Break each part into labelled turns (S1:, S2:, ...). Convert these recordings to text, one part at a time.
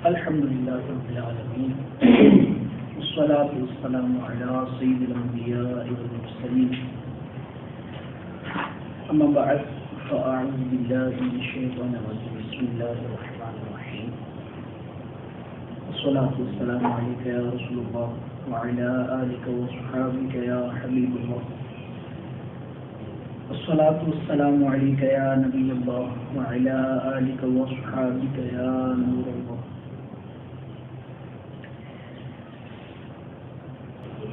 S1: الحمدللہ رب العالمین والصلاة والسلام علی سید الانبیاء والمرسلین اما بعد فاعوذ باللہ من الشیطان الرجیم بسم اللہ الرحمن الرحیم والصلاة والسلام علیک یا رسول اللہ وعلی آلک وصحابک یا حبیب اللہ والصلاة والسلام علیک یا نبی اللہ وعلی آلک وصحابک یا نور اللہ.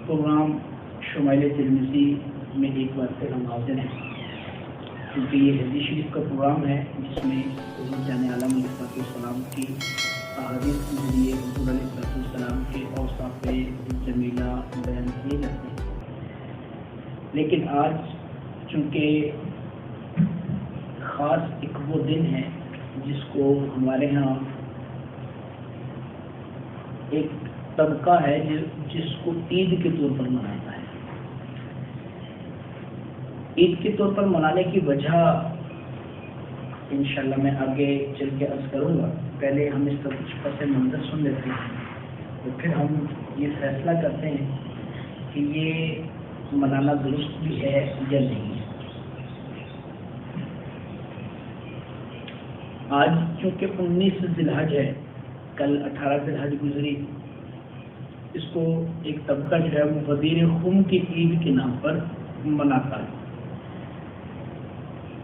S1: پروگرام شمائل ترمذی میں ایک بار پھر ہم حاضر ہیں، کیونکہ یہ حدیث شریف کا پروگرام ہے جس میں حضور جان عالم علیہ السلام کی احادیث کے ذریعے حضور علیہ السلام کے اوصاف جمیلہ بیان کیے جاتے ہیں. لیکن آج چونکہ خاص ایک وہ دن ہے جس کو ہمارے ہاں ایک طبقہ ہے جس کو عید کے طور پر مناتا ہے. عید کے طور پر منانے کی وجہ انشاءاللہ میں آگے چل کے عرض کروں گا. پہلے ہم اس کا کچھ پس منظر سن لیتے ہیں تو پھر ہم یہ فیصلہ کرتے ہیں کہ یہ منانا درست بھی ہے یا نہیں ہے. آج چونکہ 19 ذی الحج ہے، کل 18 ذی الحج گزری، اس کو ایک طبقہ جو ہے وہ غدیر خم کی عید کے نام پر مناتا ہے.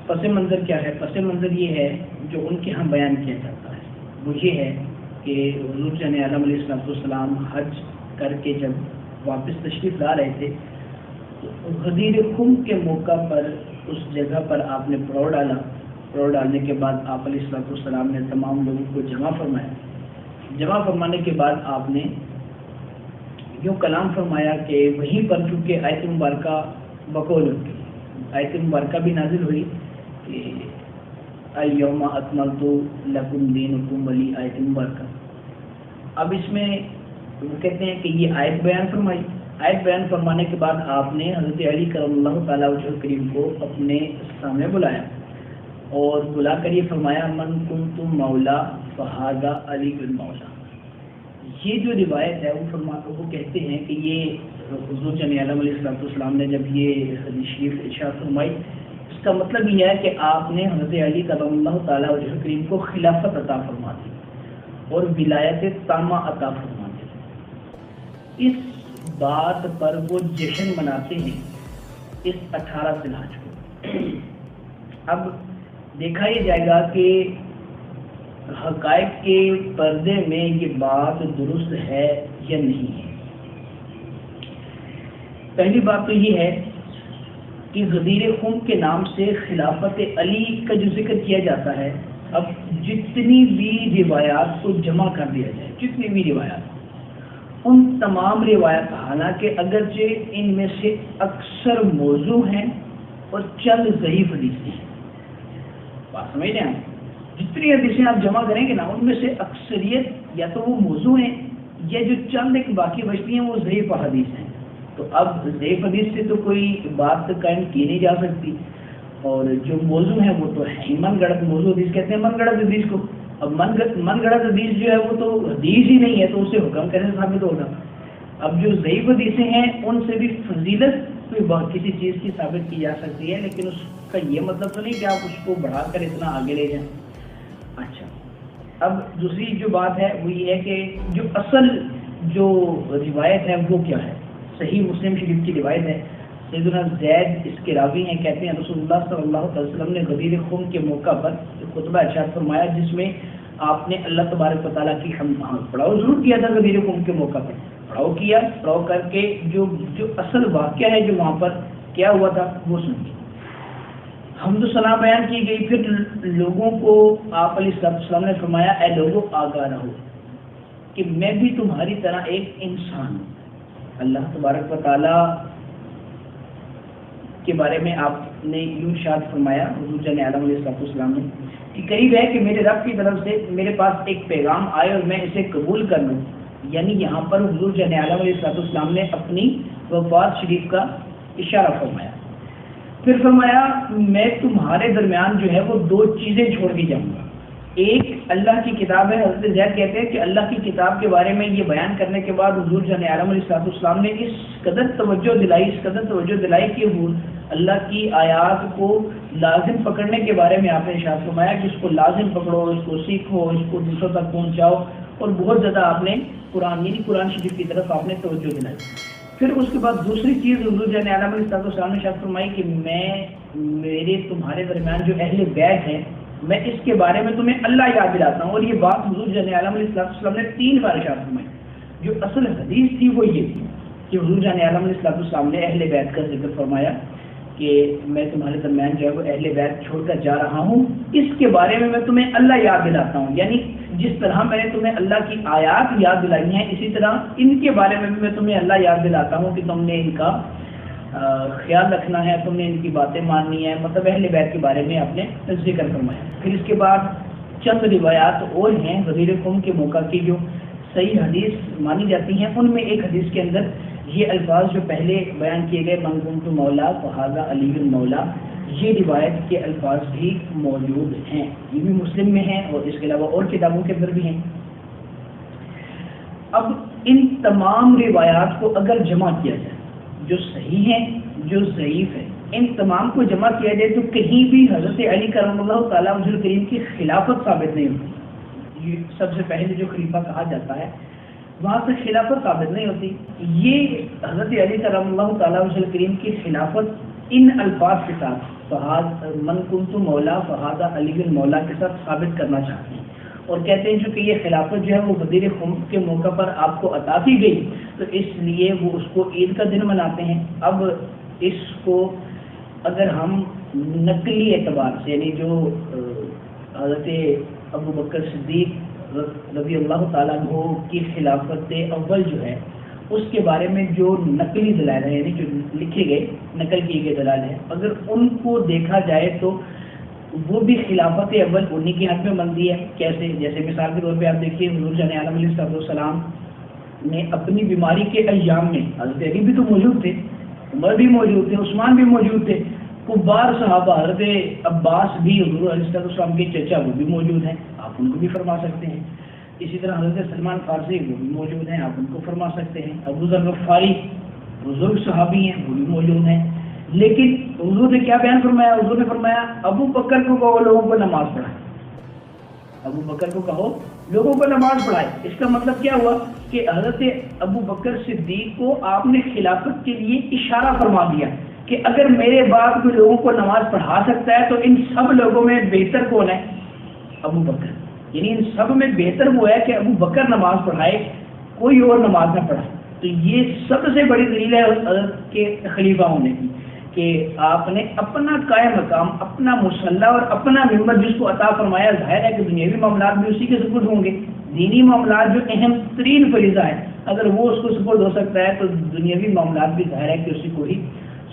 S1: پس منظر کیا ہے؟ پس منظر یہ ہے جو ان کے ہاں بیان کیا جاتا ہے، وہ یہ ہے کہ حضور جان عالم علیہ السلام حج کر کے جب واپس تشریف لا رہے تھے تو غدیر خم کے موقع پر اس جگہ پر آپ نے پڑاؤ ڈالا. پڑاؤ ڈالنے کے بعد آپ علیہ السلام نے تمام لوگوں کو جمع فرمایا. جمع فرمانے کے بعد آپ نے یوں کلام فرمایا کہ وہیں پر چونکہ آیت مبارکہ بقول آیت مبارکہ بھی نازل ہوئی کہ الیوم اکملت لکم دینکم والی آیت مبارکہ. اب اس میں وہ کہتے ہیں کہ یہ آیت بیان فرمائی. آیت بیان فرمانے کے بعد آپ نے حضرت علی کرم اللہ تعالیٰ وجہ کریم کو اپنے سامنے بلایا اور بلا کر یہ فرمایا من کنتم مولا فہذا علی بن مولا. یہ جو روایت ہے وہ کہتے ہیں کہ یہ حضور جان عالم علیہ السلام نے جب یہ حدیث شریف ارشاد فرمائی، اس کا مطلب یہ ہے کہ آپ نے حضرت علی کرم اللہ تعالیٰ وجہ کریم کو خلافت عطا فرما دی اور ولایت تامہ عطا فرما دی. اس بات پر وہ جشن مناتے ہیں اس 18 ذی الحج کو. اب دیکھا یہ جائے گا کہ حقائق کے پردے میں یہ بات درست ہے یا نہیں ہے. پہلی بات تو یہ ہے کہ غدیر خم کے نام سے خلافت علی کا جو ذکر کیا جاتا ہے، اب جتنی بھی روایات کو جمع کر دیا جائے، جتنی بھی روایات، ان تمام روایات حالانکہ اگرچہ ان میں سے اکثر موضوع ہیں اور چند ضعیف حدیثیں ہیں. بات سمجھ رہے ہیں؟ جتنی حدیثیں آپ جمع کریں گے نا، ان میں سے اکثریت یا تو وہ موضوع ہیں یا جو چند ایک باقی بچتی ہیں وہ ضعیف حدیث ہیں. تو اب ضعیف حدیث سے تو کوئی بات قائم کی نہیں جا سکتی، اور جو موضوع ہے وہ تو ہے ہی من گڑت. موضوع حدیث کہتے ہیں من گڑت حدیث کو. اب من گڑت حدیث جو ہے وہ تو حدیث ہی نہیں ہے، تو اسے حکم کیسے ثابت ہوگا؟ اب جو ضعیف حدیثیں ہیں ان سے بھی فضیلت کوئی کسی چیز کی ثابت کی جا سکتی ہے، لیکن اس کا یہ مطلب تو نہیں کہ آپ اس کو بڑھا کر اتنا آگے لے جائیں. اچھا، اب دوسری جو بات ہے وہ یہ ہے کہ جو اصل جو روایت ہے وہ کیا ہے؟ صحیح مسلم شریف کی روایت ہے. سیدنا زید اس کے راوی ہیں، کہتے ہیں رسول اللہ صلی اللہ علیہ وسلم نے غدیر خم کے موقع پر خطبہ ارشاد فرمایا جس میں آپ نے اللہ تبارک و تعالیٰ کی پڑاؤ ضرور کیا تھا. غدیر خم کے موقع پر پڑاؤ کیا، پڑاؤ کر کے جو اصل واقعہ ہے جو وہاں پر کیا ہوا تھا وہ سنیے. حمد و ثنا بیان کی گئی، پھر لوگوں کو آپ علیہ السلام نے فرمایا اے لوگوں آگاہ رہو کہ میں بھی تمہاری طرح ایک انسان ہوں. اللہ تبارک و تعالیٰ کے بارے میں آپ نے یوں ارشاد فرمایا حضور جان عالم علیہ السلام نے کہ قریب ہے کہ میرے رب کی طرف سے میرے پاس ایک پیغام آئے اور میں اسے قبول کر لوں. یعنی یہاں پر حضور جان عالم علیہ السلام نے اپنی وفات شریف کا اشارہ فرمایا. پھر فرمایا میں تمہارے درمیان جو ہے وہ دو چیزیں چھوڑ کے جاؤں گا. ایک اللہ کی کتاب ہے. حضرت زید کہتے ہیں کہ اللہ کی کتاب کے بارے میں یہ بیان کرنے کے بعد حضور جان عالم علیہ السلام نے اس قدر توجہ دلائی کہ اللہ کی آیات کو لازم پکڑنے کے بارے میں آپ نے ارشاد فرمایا کہ اس کو لازم پکڑو، اس کو سیکھو، اس کو دوسروں تک پہنچاؤ، اور بہت زیادہ آپ نے قرآن شریف کی طرف آپ نے توجہ دلائی. پھر اس کے بعد دوسری چیز حضور جان عالم علیہ السلام نے ارشاد فرمائی کہ میرے تمہارے درمیان جو اہل بیت ہے میں اس کے بارے میں تمہیں اللہ یاد دلاتا ہوں. اور یہ بات حضور جان عالم علیہ السلام نے 3 بار ارشاد فرمائی. جو اصل حدیث تھی وہ یہ تھی کہ حضور جان عالم علیہ السلام نے اہل بیت کا ذکر فرمایا کہ میں تمہارے درمیان جو ہے وہ اہل بیت چھوڑ کر جا رہا ہوں، اس کے بارے میں تمہیں اللہ یاد دلاتا ہوں. یعنی جس طرح میں نے تمہیں اللہ کی آیات یاد دلائی ہیں اسی طرح ان کے بارے میں بھی میں تمہیں اللہ یاد دلاتا ہوں کہ تم نے ان کا خیال رکھنا ہے، تم نے ان کی باتیں ماننی ہے. مطلب اہل بیت کے بارے میں آپ نے ذکر فرمایا. پھر اس کے بعد چند روایات اور ہیں غدیر قوم کے موقع کی جو صحیح حدیث مانی جاتی ہیں. ان میں ایک حدیث کے اندر یہ الفاظ جو پہلے بیان کیے گئے من کنت مولا فہذا علی المولا، یہ روایت کے الفاظ بھی موجود ہیں. یہ بھی مسلم میں ہیں اور اس کے علاوہ اور کتابوں کے اندر بھی ہیں. اب ان تمام روایات کو اگر جمع کیا جائے، جو صحیح ہیں جو ضعیف ہیں، ان تمام کو جمع کیا جائے تو کہیں بھی حضرت علی کرم اللہ تعالیٰ وجہ کریم کی خلافت ثابت نہیں ہوتی. یہ سب سے پہلے جو خلیفہ کہا جاتا ہے وہاں سے خلافت ثابت نہیں ہوتی. یہ حضرت علی کرم اللہ تعالیٰ وجہ کریم کی خلافت ان الفاظ کے ساتھ من کنت مولا فہذا علی المولا کے ساتھ ثابت کرنا چاہتے ہیں اور کہتے ہیں چونکہ یہ خلافت جو ہے وہ غدیر قوم کے موقع پر آپ کو عطا کی گئی تو اس لیے وہ اس کو عید کا دن مناتے ہیں. اب اس کو اگر ہم نقلی اعتبار سے یعنی جو حضرت ابو بکر صدیق رضی اللہ تعالیٰ عنہ کی خلافت اول جو ہے اس کے بارے میں جو نقلی دلائل ہیں یعنی جو لکھے گئے نقل کیے گئے دلائل ہیں اگر ان کو دیکھا جائے تو وہ بھی خلافت اول انہی کے حق میں بنتی ہے. کیسے؟ جیسے مثال کے طور پہ آپ دیکھیے حضور جان عالم علیہ السلام نے اپنی بیماری کے ایام میں حضرت علی بھی تو موجود تھے، عمر بھی موجود تھے، عثمان بھی موجود تھے، کبار صحابہ حضرت عباس بھی حضور علیہ السلام کے چچا وہ بھی موجود ہیں، آپ ان کو بھی فرما سکتے ہیں. اسی طرح حضرت سلمان فارسی وہ بھی موجود ہیں، آپ ان کو فرما سکتے ہیں. ابو ذر غفاری بزرگ صحابی ہیں وہ بھی موجود ہیں. لیکن حضور نے کیا بیان فرمایا؟ حضور نے فرمایا ابو بکر کو کہو لوگوں کو نماز پڑھائے. ابو بکر کو کہو لوگوں کو نماز پڑھائے. اس کا مطلب کیا ہوا کہ حضرت ابو بکر صدیق کو آپ نے خلافت کے لیے اشارہ فرما دیا کہ اگر میرے بعد کوئی لوگوں کو نماز پڑھا سکتا ہے تو ان سب لوگوں میں بہتر کون ہے؟ ابو بکر. یعنی ان سب میں بہتر وہ ہے کہ ابو بکر نماز پڑھائے، کوئی اور نماز نہ پڑھائے. تو یہ سب سے بڑی دلیل ہے حضرت کے خلیفہ ہونے کی کہ آپ نے اپنا قائم مقام، اپنا مصلی اور اپنا ممبر جس کو عطا فرمایا. ظاہر ہے کہ دنیاوی معاملات بھی اسی کے سپرد ہوں گے. دینی معاملات جو اہم ترین فریضہ ہے اگر وہ اس کو سپرد ہو سکتا ہے تو دنیاوی معاملات بھی ظاہر ہے کہ اسی کو ہی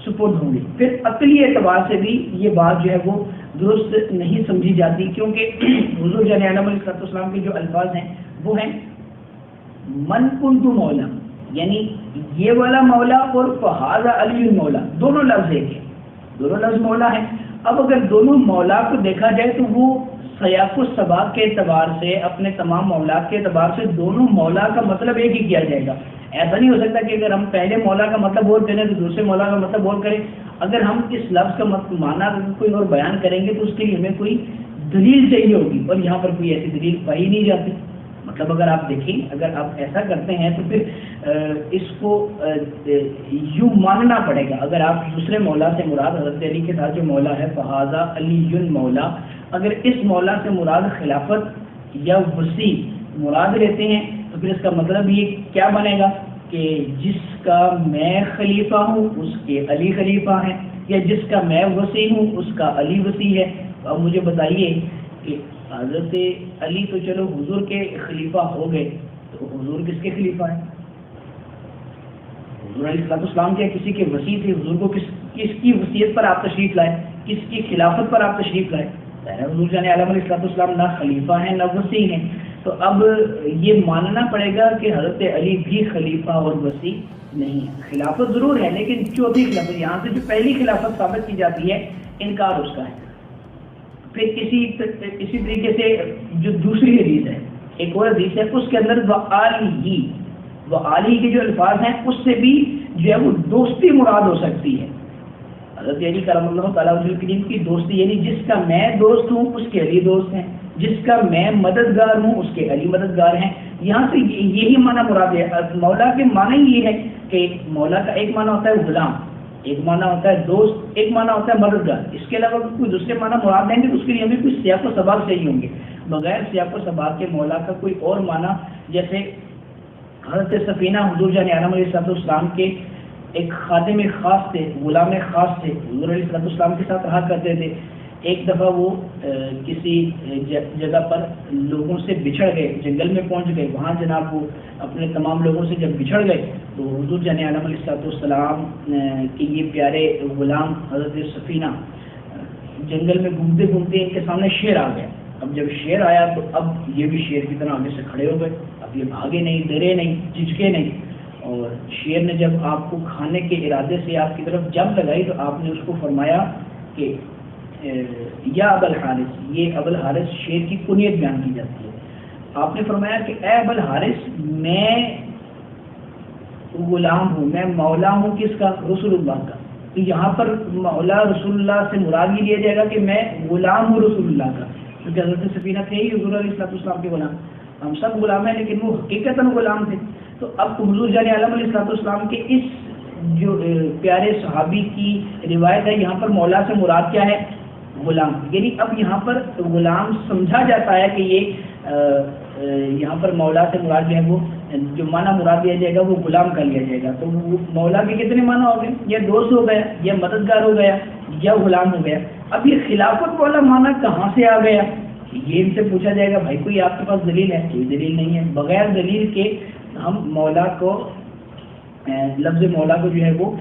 S1: سپرد ہوں گے. پھر عقلی اعتبار سے بھی یہ بات جو ہے وہ درست نہیں سمجھی جاتی کیونکہ حضور جان عالم علیہ السلام کے جو الفاظ ہیں وہ ہیں من کنت مولا، یعنی یہ والا مولا اور فہذا علی المولا، دونوں لفظ ایک ہیں، دونوں لفظ مولا ہیں. اب اگر دونوں مولا کو دیکھا جائے تو وہ سیاق و سباق کے اعتبار سے اپنے تمام معاملات کے اعتبار سے دونوں مولا کا مطلب ایک ہی کیا جائے گا. ایسا نہیں ہو سکتا کہ اگر ہم پہلے مولا کا مطلب اور کریں تو دوسرے مولا کا مطلب اور کریں. اگر ہم اس لفظ کا معنی کوئی اور بیان کریں گے تو اس کے لیے ہمیں کوئی دلیل چاہیے ہوگی اور یہاں پر کوئی ایسی دلیل پائی نہیں جاتی. مطلب اگر آپ دیکھیں اگر آپ ایسا کرتے ہیں تو پھر اس کو یوں ماننا پڑے گا. اگر آپ دوسرے مولا سے مراد حضرت علی کے ساتھ جو مولا ہے فہذا علی المولا، اگر اس مولا سے مراد خلافت یا وسیع مراد لیتے ہیں تو پھر اس کا مطلب یہ کیا بنے گا کہ جس کا میں خلیفہ ہوں اس کے علی خلیفہ ہیں، یا جس کا میں وسیع ہوں اس کا علی وسیع ہے. اب مجھے بتائیے کہ حضرت علی تو چلو حضور کے خلیفہ ہو گئے، تو حضور کس کے خلیفہ ہیں؟ حضور علیہ السلام کیا کسی کے وصی تھے؟ حضور کو کس کی وصیت پر آپ تشریف لائے؟ کس کی خلافت پر آپ تشریف لائے؟ حضور جان عالم علیہ السلام نہ خلیفہ ہیں نہ وصی ہیں، تو اب یہ ماننا پڑے گا کہ حضرت علی بھی خلیفہ اور وصی نہیں ہے۔ خلافت ضرور ہے لیکن چوتھی خلافت، یہاں سے جو پہلی خلافت ثابت کی جاتی ہے انکار اس کا ہے۔ پھر اسی طریقے سے جو دوسری حدیث ہے، ایک اور حدیث ہے، اس کے اندر وہ علی کے جو الفاظ ہیں اس سے بھی جو ہے وہ دوستی مراد ہو سکتی ہے۔ حضرت علی کرم اللہ تعالیٰ وجہ کریم کی دوستی، یعنی جس کا میں دوست ہوں اس کے علی دوست ہیں، جس کا میں مددگار ہوں اس کے علی مددگار ہیں۔ یہاں سے یہی معنی مراد ہے۔ مولا کے معنی یہ ہے کہ مولا کا ایک معنی ہوتا ہے غلام، ایک معنی ہوتا ہے دوست، ایک معنی ہوتا ہے مددگار۔ اس کے علاوہ کوئی دوسرے معنی مراد دیں گے تو اس کے لیے ہمیں کوئی سیاق و سباق چاہیے ہوں گے۔ بغیر سیاق و سباق کے مولا کا کوئی اور معنی، جیسے حضرت سفینہ حضور جان عالم علیہ السلام کے ایک خادم خاص تھے، غلام خاص تھے، حضور علیہ السلام کے ساتھ رہا کرتے تھے۔ ایک دفعہ وہ کسی جگہ پر لوگوں سے بچھڑ گئے، جنگل میں پہنچ گئے، وہاں جناب وہ اپنے تمام لوگوں سے جب بچھڑ گئے تو حضور جان عالم علیہ السلام کے یہ پیارے غلام حضرت سفینہ جنگل میں گھومتے گھومتے ان کے سامنے شیر آ گیا۔ اب جب شیر آیا تو اب یہ بھی شیر کی طرح آگے سے کھڑے ہو گئے، اب یہ بھاگے نہیں، ڈرے نہیں، جھجکے نہیں، اور شیر نے جب آپ کو کھانے کے ارادے سے آپ کی طرف جب لگائی تو آپ نے اس کو فرمایا کہ یا ابو الحارث، یہ ابو الحارث شیر کی کنیت بیان کی جاتی ہے۔ آپ نے فرمایا کہ اے ابو الحارث، میں غلام ہوں، میں مولا ہوں کس کا؟ رسول اللہ کا۔ تو یہاں پر مولا رسول اللہ سے مراد یہ لیا جائے گا کہ میں غلام ہوں رسول اللہ کا، کیونکہ حضرت سفینہ تھے ہی حضور علیہ السلام کے غلام۔ ہم سب غلام ہیں لیکن وہ حقیقتاً غلام تھے۔ تو اب حضور جان عالم علیہ السلام کے اس جو پیارے صحابی کی روایت ہے، یہاں پر مولا سے مراد کیا ہے؟ غلام۔ یعنی اب یہاں پر غلام سمجھا جاتا ہے کہ یہ یہاں پر مولا سے مراد جو ہے وہ جو معنی مراد لیا جائے گا وہ غلام کر لیا جائے گا۔ تو وہ مولا کے کتنے معنی ہو گئے؟ یا دوست ہو گیا، یا مددگار ہو گیا، یا غلام ہو گیا۔ اب یہ خلافت والا معنی کہاں سے آ گیا؟ یہ ان سے پوچھا جائے گا بھائی کوئی آپ کے پاس دلیل ہے؟ کوئی دلیل نہیں ہے۔ بغیر دلیل کے ہم مولا کو لفظ مولا کو جو ہے وہ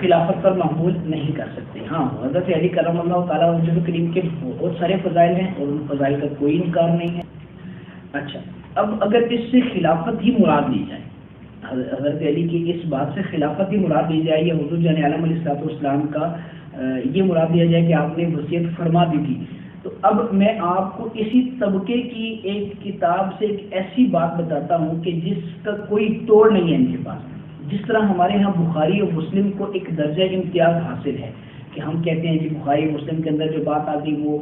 S1: خلافت پر محمول نہیں کر سکتے۔ ہاں حضرت علی کرم اللہ تعالیٰ وجہ کریم کے بہت سارے فضائل ہیں اور ان فضائل کا کوئی انکار نہیں ہے۔ اچھا، اب اگر اس سے خلافت ہی مراد لی جائے، حضرت علی کی اس بات سے خلافت ہی مراد لی جائے یا حضور جان عالم علیہ السلام کا یہ مراد لیا جائے کہ آپ نے وصیت فرما دی تھی، تو اب میں آپ کو اسی طبقے کی ایک کتاب سے ایک ایسی بات بتاتا ہوں کہ جس کا کوئی توڑ نہیں ہے ان کے پاس۔ جس طرح ہمارے ہاں بخاری اور مسلم کو ایک درجہ امتیاز حاصل ہے کہ ہم کہتے ہیں جی بخاری مسلم کے اندر جو بات آتی وہ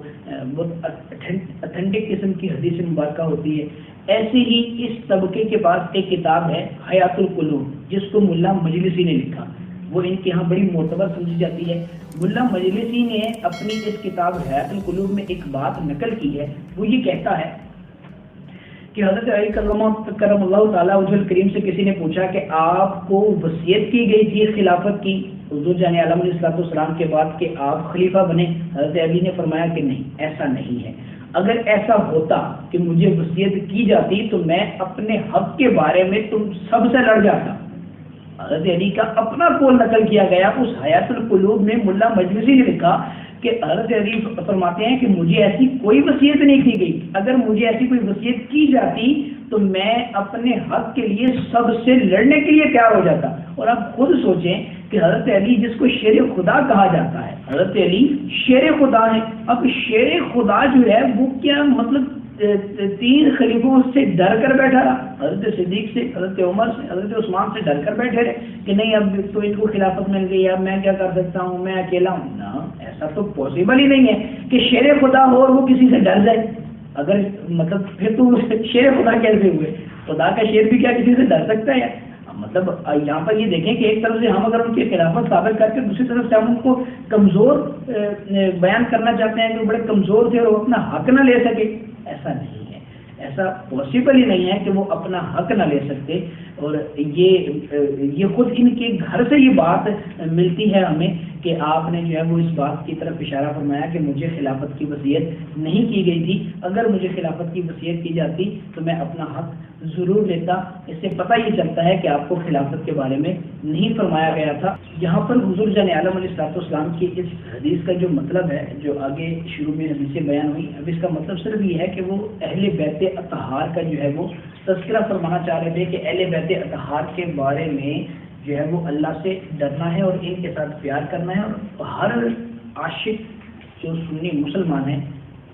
S1: بہت اتھینٹک قسم کی حدیث مبارکہ ہوتی ہے، ایسے ہی اس طبقے کے پاس ایک کتاب ہے حیات القلوب، جس کو ملا مجلسی نے لکھا، وہ ان کے ہاں بڑی معتبر سمجھی جاتی ہے۔ ملا مجلسی نے اپنی اس کتاب حیات القلوب میں ایک بات نقل کی ہے، وہ یہ کہتا ہے کہ حضرت علی کرم اللہ تعالیٰ وجہ الکریم سے کسی نے پوچھا کہ آپ کو وصیت کی گئی تھی خلافت کی حضور جان عالم علیہ السلام کے بعد کہ آپ خلیفہ بنے؟ حضرت علی نے فرمایا کہ نہیں، ایسا نہیں ہے۔ اگر ایسا ہوتا کہ مجھے وصیت کی جاتی تو میں اپنے حق کے بارے میں تم سب سے لڑ جاتا۔ حضرت علی کا اپنا قول نقل کیا گیا اس حیات القلوب میں، ملا مجلسی نے لکھا کہ حضرت علی فرماتے ہیں کہ مجھے ایسی کوئی وصیت نہیں کی گئی، اگر مجھے ایسی کوئی وصیت کی جاتی تو میں اپنے حق کے لیے سب سے لڑنے کے لیے تیار ہو جاتا۔ اور آپ خود سوچیں کہ حضرت علی جس کو شیر خدا کہا جاتا ہے، حضرت علی شیر خدا ہے۔ اب شیر خدا جو ہے وہ کیا مطلب 3 خلیفوں سے ڈر کر بیٹھا رہا، حضرت صدیق سے، حضرت عمر سے، حضرت عثمان سے ڈر کر بیٹھے رہے کہ نہیں اب تو ان کو خلافت مل گئی، اب میں کیا کر سکتا ہوں، میں اکیلا ہوں۔ نا، ایسا تو پاسبل ہی نہیں ہے کہ شیر خدا ہو اور وہ کسی سے ڈر جائے۔ اگر مطلب پھر تو شیر خدا کیسے ہوئے؟ خدا کا شیر بھی کیا کسی سے ڈر سکتا ہے؟ مطلب یہاں پر یہ دیکھیں کہ ایک طرف سے ہم اگر ان کی خلافت ثابت کر کے دوسری طرف سے ہم ان کو کمزور بیان کرنا چاہتے ہیں کہ وہ بڑے کمزور تھے اور وہ اپنا حق نہ لے سکے، ایسا نہیں ہے، ایسا پاسبل ہی نہیں ہے کہ وہ اپنا حق نہ لے سکتے۔ اور یہ خود ان کے گھر سے یہ بات ملتی ہے ہمیں کہ آپ نے جو ہے وہ اس بات کی طرف اشارہ فرمایا کہ مجھے خلافت کی وصیت نہیں کی گئی تھی، اگر مجھے خلافت کی وصیت کی جاتی تو میں اپنا حق ضرور لیتا۔ اس سے پتہ یہ چلتا ہے کہ آپ کو خلافت کے بارے میں نہیں فرمایا گیا تھا۔ یہاں پر حضور جان عالم علیہ الصلوۃ والسلام کی اس حدیث کا جو مطلب ہے، جو آگے شروع میں حدیث بیان ہوئی، اب اس کا مطلب صرف یہ ہے کہ وہ اہل بیت اطہار کا جو ہے وہ تذکرہ فرمانا چاہ رہے تھے کہ اہل بیت اطہار کے بارے میں جو ہے وہ اللہ سے ڈرنا ہے اور ان کے ساتھ پیار کرنا ہے، اور ہر عاشق جو سنی مسلمان ہے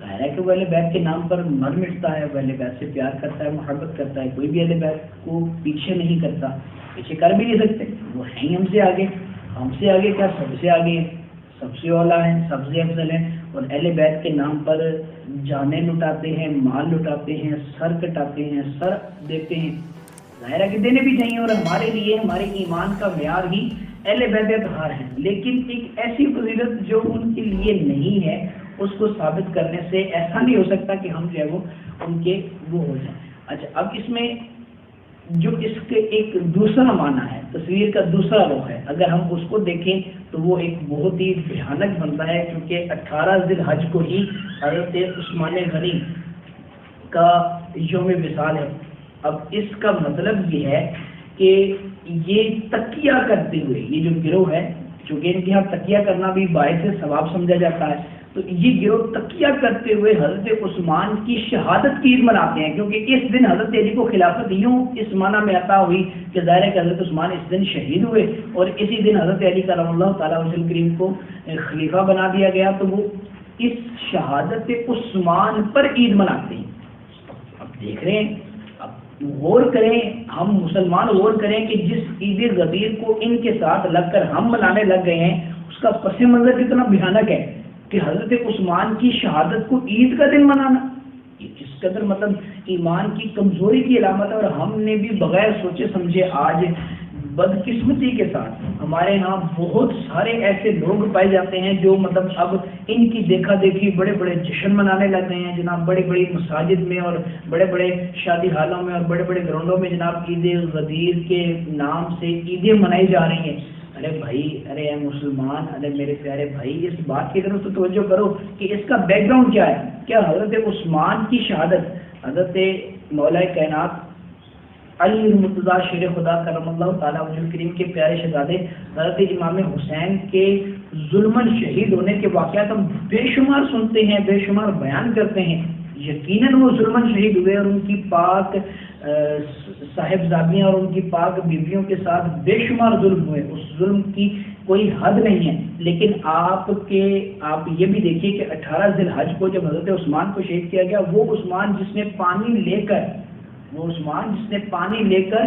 S1: ظاہر ہے کہ وہ اہل بیت کے نام پر مر مٹتا ہے، وہ اہل بیت سے پیار کرتا ہے، محبت کرتا ہے، کوئی بھی اہل بیت کو پیچھے نہیں کرتا، پیچھے کر بھی نہیں سکتے، وہ ہیں ہم سے آگے، ہم سے آگے کیا سب سے آگے ہیں، سب سے اولا ہیں، سب سے افضل ہیں، اور اہل بیت کے نام پر جانیں لٹاتے ہیں، مال لٹاتے ہیں، سر کٹاتے ہیں، سر دیتے ہیں، ظاہر ہے کہ دینے بھی چاہیے، اور ہمارے لیے ہمارے ایمان کا معیار ہی اہل بیت اطہار ہیں، لیکن ایک ایسی فضیلت جو ان کے لیے نہیں ہے اس کو ثابت کرنے سے ایسا نہیں ہو سکتا کہ ہم جو ہے وہ ان کے وہ ہو جائیں۔ اچھا، اب اس میں جو اس کے ایک دوسرا معنی ہے، تصویر کا دوسرا رخ ہے، اگر ہم اس کو دیکھیں تو وہ ایک بہت ہی بھیانک بنتا ہے، کیونکہ 18 ذی الحج کو ہی حضرت عثمان غنی کا یوم وصال ہے۔ اب اس کا مطلب یہ ہے کہ یہ تقیہ کرتے ہوئے یہ جو گروہ ہے، چونکہ ان کے یہاں تقیہ کرنا بھی باعث ثواب سمجھا جاتا ہے، تو یہ گروہ تقیہ کرتے ہوئے حضرت عثمان کی شہادت کی عید مناتے ہیں، کیونکہ اس دن حضرت علی کو خلافت یوں اس معنی میں عطا ہوئی کہ ظاہر ہے کہ حضرت عثمان اس دن شہید ہوئے، اور اسی دن حضرت علی کرم اللہ تعالیٰ وجہ کریم کو خلیفہ بنا دیا گیا، تو وہ اس شہادت عثمان پر عید مناتے ہیں۔ اب دیکھ رہے ہیں، غور کریں، ہم مسلمان غور کریں کہ جس عید غدیر کو ان کے ساتھ لگ کر ہم منانے لگ گئے ہیں، اس کا پس منظر کتنا بھیانک ہے کہ حضرت عثمان کی شہادت کو عید کا دن منانا، یہ کس قدر مطلب ایمان کی کمزوری کی علامت ہے۔ اور ہم نے بھی بغیر سوچے سمجھے آج بدقسمتی کے ساتھ ہمارے ہاں بہت سارے ایسے لوگ پائے جاتے ہیں جو مطلب اب ان کی دیکھا دیکھی بڑے بڑے جشن منانے لگ گئے ہیں جناب، بڑی بڑی مساجد میں اور بڑے بڑے شادی حالوں میں اور بڑے بڑے گراؤنڈوں میں جناب عید غدیر کے نام سے عیدیں منائی جا رہی ہیں۔ ارے بھائی، ارے اے مسلمان، ارے میرے پیارے بھائی، اس بات کی طرف تو توجہ کرو کہ اس کا بیک گراؤنڈ کیا ہے۔ کیا حضرت عثمان کی شہادت حضرت مولا کائنات علی المرتضیٰ شیر خدا کرم اللہ تعالیٰ وجہ کریم کے پیارے شہزادے حضرت امام حسین کے ظلماً شہید ہونے کے واقعات ہم بے شمار سنتے ہیں، بے شمار بیان کرتے ہیں۔ یقیناً وہ ظلماً شہید ہوئے اور ان کی پاک صاحبزادیاں اور ان کی پاک بیویوں کے ساتھ بے شمار ظلم ہوئے، اس ظلم کی کوئی حد نہیں ہے، لیکن آپ یہ بھی دیکھیے کہ 18 ذی الحج کو جب حضرت عثمان کو شہید کیا گیا، وہ عثمان جس نے پانی لے کر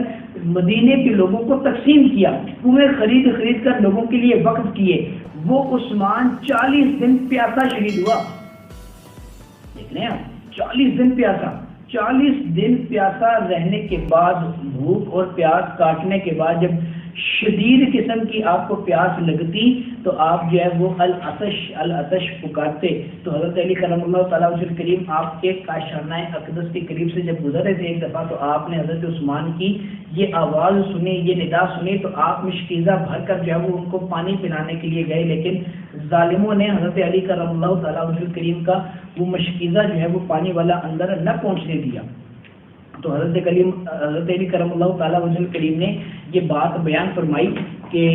S1: مدینے کے لوگوں کو تقسیم کیا، کنویں خرید کر لوگوں کے لیے وقف کیے، وہ عثمان 40 دن پیاسا شہید ہوا۔ دیکھ رہے ہیں آپ، 40 دن پیاسا رہنے کے بعد، بھوک اور پیاس کاٹنے کے بعد جب شدید قسم کی آپ کو پیاس لگتی تو آپ جو ہے وہ العطش پکارتے، تو حضرت علی کرم اللہ تعالیٰ وجہ کریم آپ کے کاشانہ اقدس کے قریب سے جب گزر رہے تھے ایک دفعہ، تو آپ نے حضرت عثمان کی یہ آواز سنی، یہ ندا سنی، تو آپ مشکیزہ بھر کر جو ہے وہ ان کو پانی پلانے کے لیے گئے، لیکن ظالموں نے حضرت علی کرم اللہ تعالیٰ وجہ کریم کا وہ مشکیزہ جو ہے وہ پانی والا اندر نہ پہنچنے دیا۔ تو حضرت علی کرم اللہ تعالیٰ وجہ کریم نے یہ بات بیان فرمائی کہ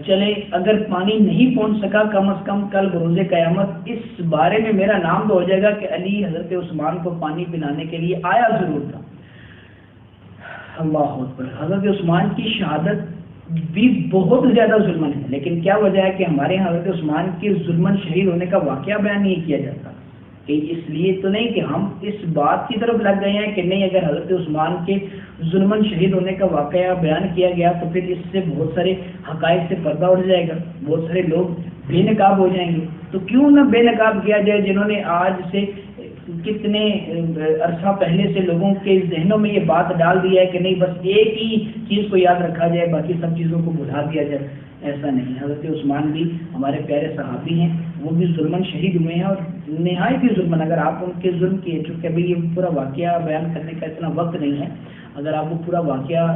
S1: چلے اگر پانی نہیں پہنچ سکا، کم از کم کل بروز قیامت اس بارے میں میرا نام تو ہو جائے گا کہ علی حضرت عثمان کو پانی پلانے کے لیے آیا ضرور تھا۔ اللہ اکبر۔ حضرت عثمان کی شہادت بھی بہت زیادہ ظلمن ہے، لیکن کیا وجہ ہے کہ ہمارے یہاں حضرت عثمان کے ظلمن شہید ہونے کا واقعہ بیان نہیں کیا جاتا؟ کہ اس لیے تو نہیں کہ ہم اس بات کی طرف لگ گئے ہیں کہ نہیں، اگر حضرت عثمان کے ظلمن شہید ہونے کا واقعہ بیان کیا گیا تو پھر اس سے بہت سارے حقائق سے پردہ اٹھ جائے گا، بہت سارے لوگ بے نقاب ہو جائیں گے، تو کیوں نہ بے نقاب کیا جائے، جنہوں نے آج سے کتنے عرصہ پہلے سے لوگوں کے ذہنوں میں یہ بات ڈال دیا ہے کہ نہیں بس ایک ہی چیز کو یاد رکھا جائے، باقی سب چیزوں کو بھلا دیا جائے۔ ایسا نہیں، حضرت عثمان بھی ہمارے پیارے صحابی ہیں، وہ بھی ظلمن شہید ہوئے ہیں، اور نہایت ہی ظلمن۔ اگر آپ ان کے ظلم کی، چونکہ ابھی یہ پورا واقعہ بیان کرنے کا اتنا وقت نہیں ہے، اگر آپ وہ پورا واقعہ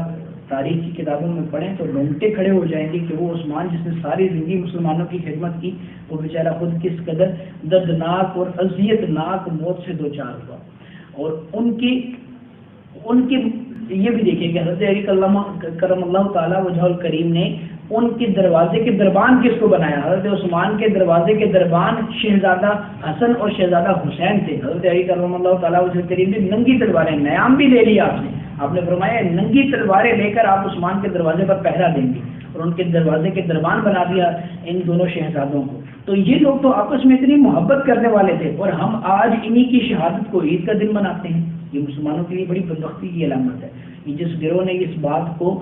S1: تاریخ کی کتابوں میں پڑھیں تو رونگٹے کھڑے ہو جائیں گے کہ وہ عثمان جس نے ساری زندگی مسلمانوں کی خدمت کی، وہ بیچارہ خود کس قدر دردناک اور اذیت ناک موت سے دوچار ہوا. اور ان کی یہ بھی دیکھیں کہ حضرت علی کرم اللہ تعالیٰ وجہ الکریم نے ان کے دروازے کے دربان کس کو بنایا؟ حضرت عثمان کے دروازے کے دربان شہزادہ حسن اور شہزادہ حسین تھے. حضرت علی کرم اللہ تعالیٰ وجہ الکریم نے ننگی تلواریں، نیام بھی لے لیا آپ نے فرمایا ننگی تلواریں لے کر آپ عثمان کے دروازے پر پہرا دیں گے، اور ان کے دروازے کے دربان بنا دیا ان دونوں شہزادوں کو. تو یہ لوگ تو آپس میں اتنی محبت کرنے والے تھے، اور ہم آج انہی کی شہادت کو عید کا دن مناتے ہیں. یہ مسلمانوں کے لیے بڑی بدبختی کی علامت ہے. جس گروہ نے اس بات کو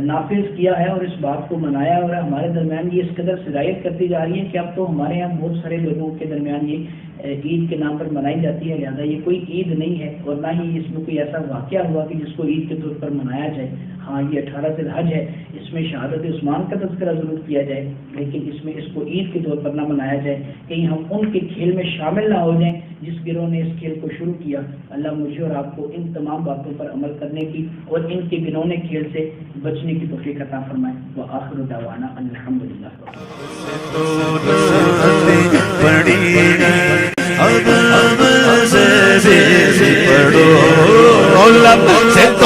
S1: نافذ کیا ہے اور اس بات کو منایا اور ہمارے درمیان یہ اس قدر سرایت کرتی جا رہی ہے کہ اب تو ہمارے یہاں بہت سارے لوگوں کے درمیان یہ عید کے نام پر منائی جاتی ہے. لہٰذا یہ کوئی عید نہیں ہے، اور نہ ہی اس میں کوئی ایسا واقعہ ہوا کہ جس کو عید کے طور پر منایا جائے. ہاں یہ 18 ذی الحج ہے، اس میں شہادت عثمان کا تذکرہ ضرور کیا جائے، لیکن اس میں اس کو عید کے طور پر نہ منایا جائے، کہیں ہم ان کے کھیل میں شامل نہ ہو جائیں جس گروہ نے اس کھیل کو شروع کیا. اللہ مجھے اور آپ کو ان تمام باتوں پر عمل کرنے کی اور ان کے گنونے کھیل سے بچنے کی توفیق عطا فرمائے. وآخر دعوانا الحمدللہ. پڑھو